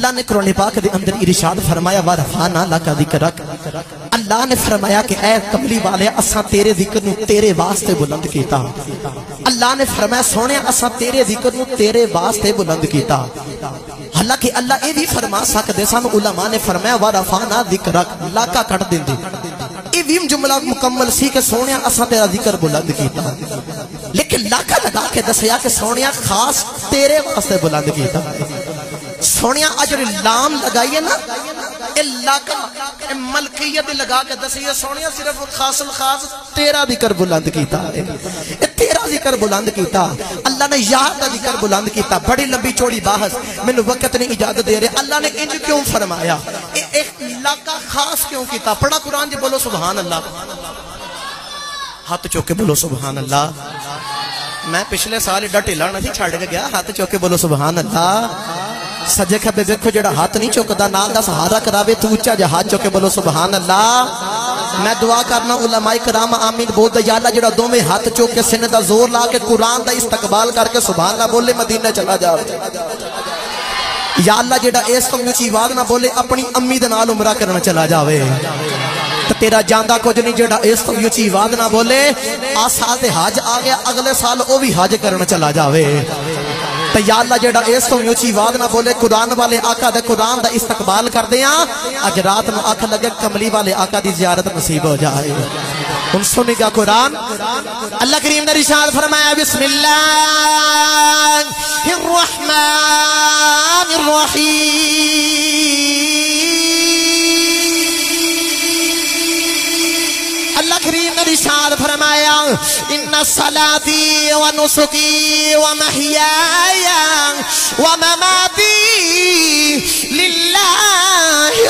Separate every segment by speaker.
Speaker 1: اللہ نے قرآن پاک دے اندر ارشاد فرمایا وَرَفَعْنَا لَكَ ذِكْرَكَ، اللہ نے فرمایا کہ اے کملی والے اساں تیرے ذکر نو تیرے واسطے بلند کیتا. اللہ نے فرمایا سونے اساں تیرے ذکر نو تیرے واسطے بلند کیتا. حالانکہ اللہ یہ بھی فرما سکتے سن، علماء نے فرمایا وَرَفَعْنَا ذِكْرَكَ، لاکا کٹ دیں دے. یہ بھی جملہ مکمل سی کہ سونے اساں تیرا ذکر بلند کیتا، لیکن لاکا لگا کے دسیا کہ سونے خاص تیرے واسطے بلند کیتا. سونیا اجر لام لگائیے نا، اللہ کا ملکیت لگا کے دسیے سونیا صرف خاص الخاص تیرا ذکر بلند کیتا ہے، تیرا ذکر بلند کیتا. اللہ نے یاد کا ذکر بلند کیتا. بڑی لمبی چوڑی بحث میں نے وقت نہیں اجازت دے رہے. اللہ نے انج کیوں فرمایا، ایک اللہ کا خاص کیوں کیتا؟ پڑھا قرآن جی، بولو سبحان اللہ. ہاتھ چوکے بولو سبحان اللہ. میں پچھلے سال ایڈا ٹھیلا نہیں چھڑ کے گیا. ہاتھ چوکے بولو سبحان اللہ. سجے کھبے دیکھو جڑا ہاتھ نہیں چوکدا نال دا سہارا کراوے تو اونچا جا ہاتھ چوکے بولو سبحان اللہ. میں دعا کرنا علماء کرام آمین بول دے. یا اللہ جڑا دوویں ہاتھ چوک کے سینے دا زور لا کے قرآن دا استقبال کر کے سبحان اللہ بولے مدینے چلا جاوے. یا اللہ جڑا اس تو اونچی آواز نہ بولے اپنی امی دے نال عمرہ کرنا چلا جاوے. تیرا جاندہ کچھ نہیں جڑا اس تو اونچی آواز نہ بولے آ سال تے حج آ گیا اگلے سال او بھی حج کرنا چلا جاوے. تو یا اللہ جڑا اس تو اونچی آواز نہ بولے قرآن والے آقا دے قرآن دا استقبال کر دیاں اج رات نو آنکھ لگے کملی والے آقا دی زیارت نصیب ہو جائے. ان سنے گا قرآن. اللہ کریم نے ارشاد فرمایا بسم اللہ الرحمن الرحیم. اللہ کریم نے ارشاد فرمایا ان صلاتی و نسکی و محیای و مماتی للہ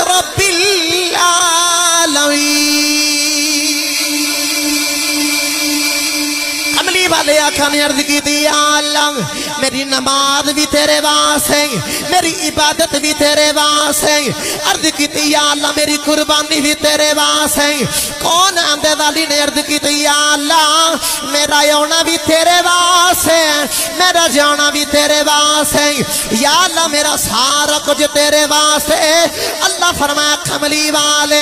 Speaker 1: رب العالمین. کملی والے آقا نے عرض کی تھی یا اللہ میری نماز بھی تیرے واسطے، میری عبادت بھی تیرے واسطے. عرض کی تھی یا اللہ میری قربانی بھی تیرے واسطے. کون آندے والی نے عرض کی تھی یا اللہ میرا آنا بھی تیرے واسطے، میرا جانا بھی تیرے واسطے. یا اللہ میرا سارا کچھ تیرے واسطے. اللہ فرمایا کملی والے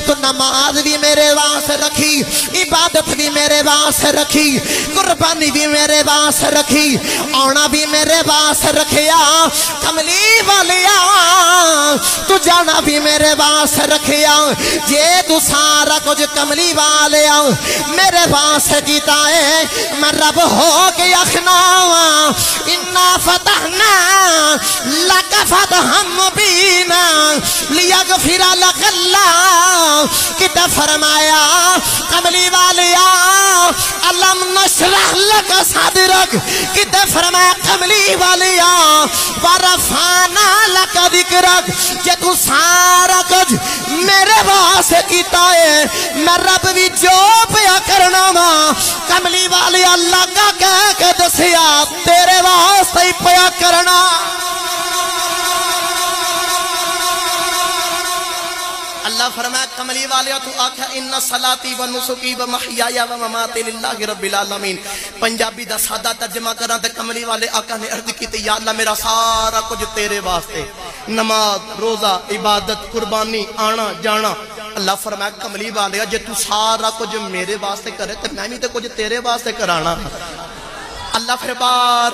Speaker 1: تو نماز بھی میرے واسطے رکھی، عبادت بھی میرے واسطے رکھی، قربانی بھی میرے واسطے رکھی، آنا بھی میرے واسطے رکھیا. کملی والیا تو جانا بھی میرے واسطے رکھیا. یہ تو سارا کچھ کملی والیا میرے واسطے کیتا ہے. میں رب ہو کے اخنا انا فتحنا لک فتحا مبینا لیغفر لک اللہ. کتا فرمایا کملی والیا علم نشرح لک صدرک. کتا فرمایا کملی والیا ورفعنا لک ذکرک. کہ تو سارا کچھ میرے واسطے کیتا ہے میں رب بھی جو پیا کرنا وا کملی والے اللہ کا کہہ کے دسیا تیرے واسطے ہی پیا کرنا. اللہ فرمایا کملی والے تو آکھا ان صلاتی و نسکی و محیایا و مماتی للہ رب العالمین. پنجابی دا سادہ ترجمہ کرنا تے کملی والے آقا نے عرض کی تے یا اللہ میرا سارا کچھ تیرے واسطے، نماز روزہ عبادت قربانی آنا جانا. اللہ فرمایا کملی والے جے تو سارا کچھ میرے واسطے کرے تے میں بھی تے کچھ تیرے واسطے کرانا. اللہ پھر بار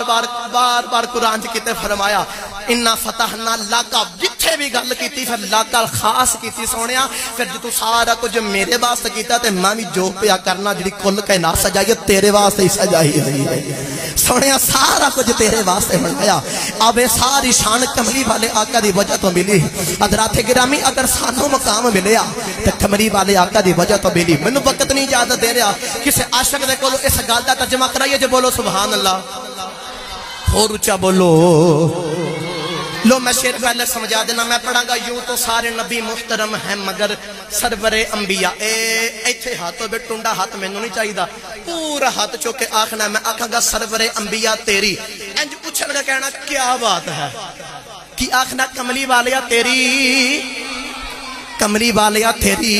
Speaker 1: بار قرآن کتے فرمایا انا فتحنا لاکا. جتھے بھی گل کیتی پھر لاکا خاص کیتی سونیا. پھر جو تو سارا کچھ میرے واسطے کیتا تے میں بھی جو پیا کرنا جڑی کل کائنات سجائی تیرے واسطے ہی سجائی ہے سونیا. سارا کچھ تیرے واسطے بن گیا. اب یہ ساری شان کملی والے آقا دی وجہ تو ملی. حضرات گرامی اگر سانو مقام ملیا تو کملی والے آقا دی وجہ تو ملی. میں وقت نہیں اجازت دے رہا کسی عاشق دے کولو اس گل دا ترجمہ کرائیے جو بولو سبحان اللہ. اور اونچا بولو. لو میں شیر پہلے سمجھا دینا. میں پڑھا گا یوں تو سارے نبی محترم ہیں مگر سرور انبیاء. ایتھے ہاتھوں بے ٹنڈا ہاتھ میں نہیں چاہیے دا پورا ہاتھ چوکے آخنا. میں آکھاں گا سرور انبیاء تیری. انج اچھل گا کہنا کیا بات ہے کی آخنا کملی والیا تیری، کملی والیا تیری.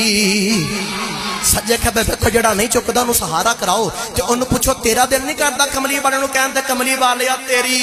Speaker 1: سجے کھبے بیکھو جڑا نہیں چکدا انہوں سہارا کراؤ جو انہوں پوچھو تیرا دل نہیں کردا کملی والے انہوں کہن دے کملی والیا تیری.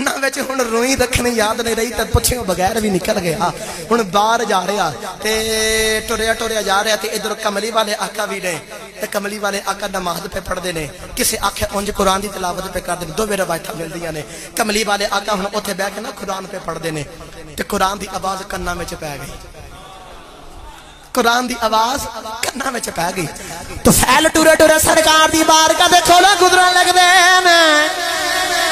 Speaker 1: کنا وچ ہن روئی رکھنی یاد نہیں رہی تے پچھوں بغیر بھی نکل گیا ہن باہر جا رہا تے ٹریا ٹریا جا رہا تے ادھر کملی والے آقا بھی نے تے کملی والے آقا نماز پہ پڑھدے نے کسے آکھے اونج قرآن دی تلاوت پہ کردے نے دو روایتاں ملدیاں نے کملی والے آقا ہن اوتھے بیٹھ کے نا قرآن پہ پڑھدے نے تے قرآن دی آواز کنا وچ پے گئی قرآن دی آواز کنا وچ پے گئی تو فیل ٹورے ٹورے سرکار دی بارگاہ دے کھولو گزرن لگ دے نے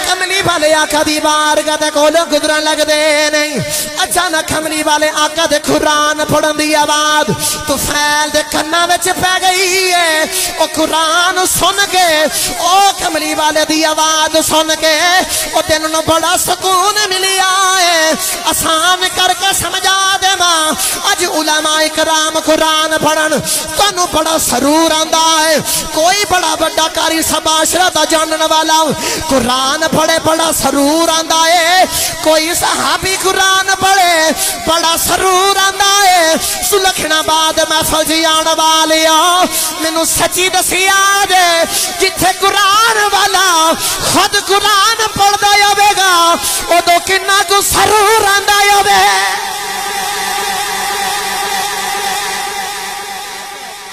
Speaker 1: کملی والے آقا دی بارگاہ دے کھولو گزرن لگ دے نہیں اچانک کملی والے آقا دے قرآن پڑھن دی آواز تو فیل دے کنا وچ پے گئی ہے او قرآن سن کے او کملی والے دی آواز سن کے او دل نو بڑا سکون ملیا ہے آسان کر کے سمجھا دے ماں اج علماء کرام قرآن پڑھن تانوں بڑا سرور آندا ہے کوئی بڑا بڑا کاری سباشرہ دا جانن والا قرآن پڑھے بڑا سرور آندا ہے کوئی صحابی قرآن پڑھے بڑا سرور آندا ہے سلکھنا بعد محفل جی آن والیا مینوں سچی دسیا دے جتھے قرآن والا خود قرآن پڑھدا ہوے گا اودوں کنا کو سرور آندا ہوے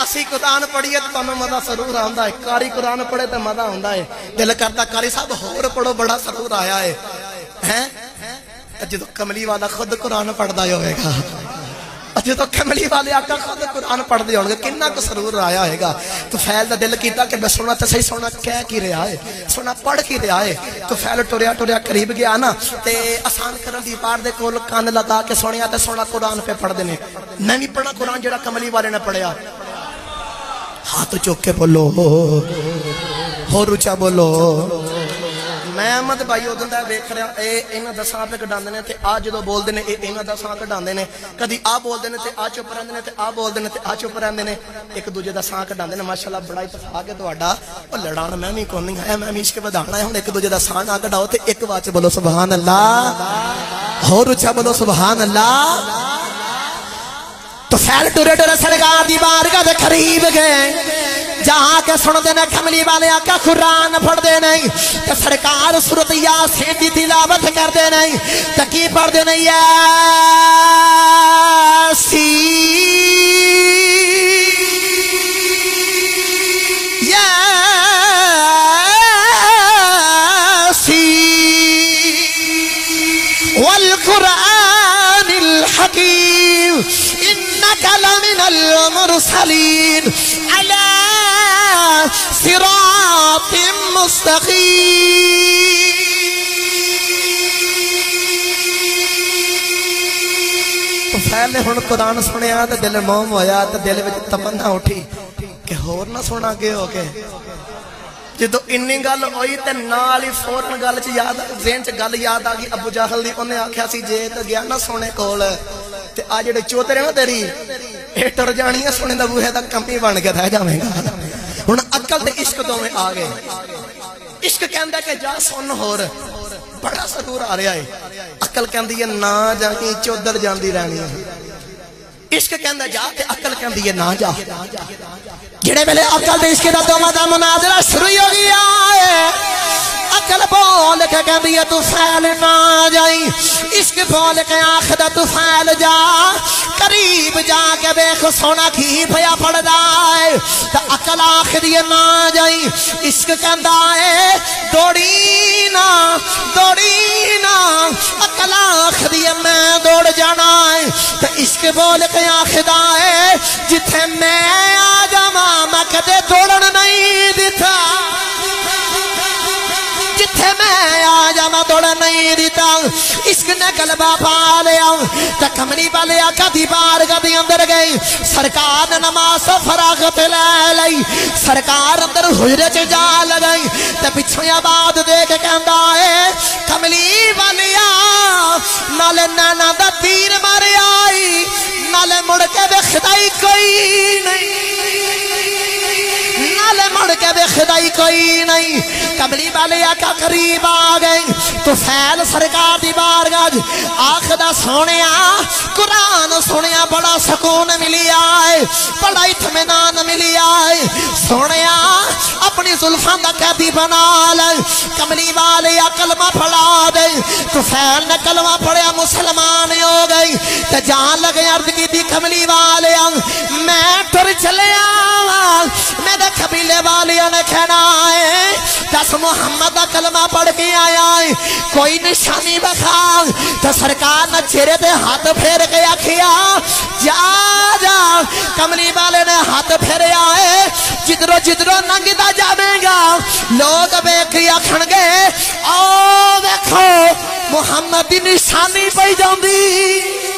Speaker 1: اسی قرآن پڑھیے تو تمہیں مزہ سرور آندا ہے کاری قرآن پڑھے تو مزہ آندا ہے دل کرتا کاری صاحب ہور پڑھو بڑا سرور آیا ہے جدو کملی والا خود قرآن پڑھدا ہوئے گا جدو کملی والے آقا خود قرآن پڑھدے ہون گے کنا کو سرور آیا ہوئے گا تو فیل دا دل کیتا کہ میں سونا تے صحیح سونا کہہ کی رہا ہے سونا پڑھ کی رہا ہے تو فیل ٹوریا ٹوریا قریب گیا نا تے آسان کرن دی پار دے کول کان لگا کے سونیا تے سونا قرآن پہ پڑھ دینے میں بھی پڑھنا قرآن جڑا کملی والے نے پڑھیا ہاتھ چوک کے بولو ہور اونچا بولو میں احمد بھائی ادھر دا ویکھ رہا اے انہاں دا ساں پہ کڈاندے نے تے آ جدوں بول دے نے اے انہاں دا ساں کڈاندے نے کدی آ بول دے نے تے آ چپ رہندے نے تے آ بول دے نے تے آ چپ رہندے نے ایک دوجے دا ساں کڈاندے نے ماشاءاللہ بڑا اتفاق ہے تہاڈا او لڑان میں نہیں کون نہیں ہے میں عشق ودانا ہے ہن ایک دوجے دا ساں نہ کڈاؤ تے ایک واچ بولو سبحان اللہ ہور اونچا بولو سبحان اللہ تو فیل ٹورے ٹورے سرکار دی بارگاہ دے قریب گئے جہاں کے سن دے نے کملی والے آقا قرآن پڑھ دے نہیں تے سرکار سورۃ یاسین دی تلاوت کر دے نہیں تے کی پڑھ دے نہیں والقرآن الحکیم انک لمن المرسلین علی صراط مستقیم تو فیل نے ہن قرآن سنیا تے دل موم ہویا تے دل وچ تمنا اٹھی کہ ہور نہ سنا گے ہو کے جدو انی گل ہوئی تے نال ہی فوراں گل چ یاد ذہن چ گل یاد آ گئی ابو جہل دی انہیں آکھیا سی جے تے گیا نہ سونے کول تے آ جڑے چوترے نا تیری اے ٹر جانی ہے سونے دا بوہے دا کمی بن کے رہ جاویں گا ہن عقل تے عشق دوویں آ گئے عشق کہندا کہ جا سن ہور بڑا سرور آ رہا ہے عقل کہندی ہے نہ جائی چودر جاندی رہنی ہے عشق کہندا جا تے عقل کہندی ہے نہ جا جڑے ویلے عقل تے عشق دا دوواں دا مناظرہ شروع ہو گیا ہے عقل بول کے کہندی ہے تو فعل نہ جائی عشق بول کے آکھدا تو فعل جا قریب جا کے دیکھ سونا کی پیا پڑدا ہے تے عقل آکھدی ہے نہ جائی عشق کہندا ہے دوڑی نا عقل آکھدی ہے میں دوڑ جانا ہے تے عشق بول کے آکھدا ہے جتھے میں آ جاواں میں کدے دوڑن نہیں دیتا جتھے میں آ جاواں دوڑن نہیں دیتا عشق نے قلبہ پا لیا تے کملی والے آقا دی بارگاہ دے اندر گئی سرکار نے نماز فراغت لے لئی سرکار اندر حجرے چ جا لگئی تے پچھوں آواز دے کے کہندا ہے کملی والیا نالے نانا دا تیر مارے آئی نالے مڑ کے ویکھدا ہی کوئی نہیں والے مڑ کے دیکھدا ہی کوئی نہیں کملی والے آقا قریب آ گئے تو فیل سرکار دی بارگاہ آخدا سونیا قرآن سنیا بڑا سکون ملی آئے بڑا اطمینان ملی آئے سونیا اپنی زلفاں دا قیدی بنا لے کملی والے یا کلمہ پڑھا دے تو فیل نے کلمہ پڑھیا مسلمان ہو گئی تے جان لگے عرض کی دی کملی والے میں ٹر چلے میرے قبیلے والوں نے کہنا ہے دس محمد دا کلمہ پڑھ کے آیا ہے کوئی نشانی بکھا تو سرکار نے چہرے تے ہاتھ پھیر کے آکھیا جا جا کملی والے نے ہاتھ پھیرے آئے جدرو ننگدا جاویں گا لوگ ویکھ آکھن گے او دیکھو محمد دی نشانی پئی جاندی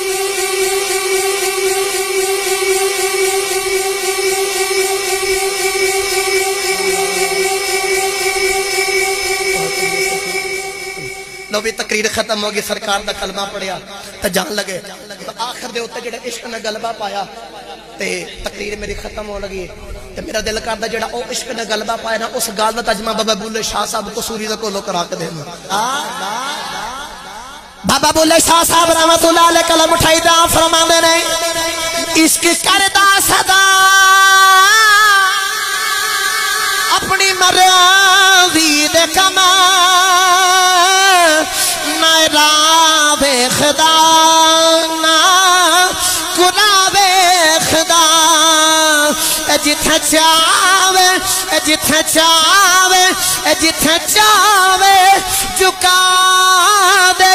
Speaker 1: بھی تقریر ختم ہوگی سرکار دا کلمہ پڑھیا تو جان لگے تو آخر دے ہوتے جڑے عشق نے غلبہ پایا تے تقریر میری ختم ہو لگی تے میرا دل کردا جڑا او عشق نے غلبہ پایا نا اس گل دا ترجمہ بابا بولے شاہ صاحب قصوری دے کولوں کرا کے دینا بابا بولے شاہ صاحب رحمت اللہ علیہ کلم اٹھائی دا فرماندے نے عشق کردا صدا اپنی مرضی دے کما نہ خدا نہ قرآن خدا جتھے چاہوے جتھے چاہوے جتھے چاہوے جھکا دے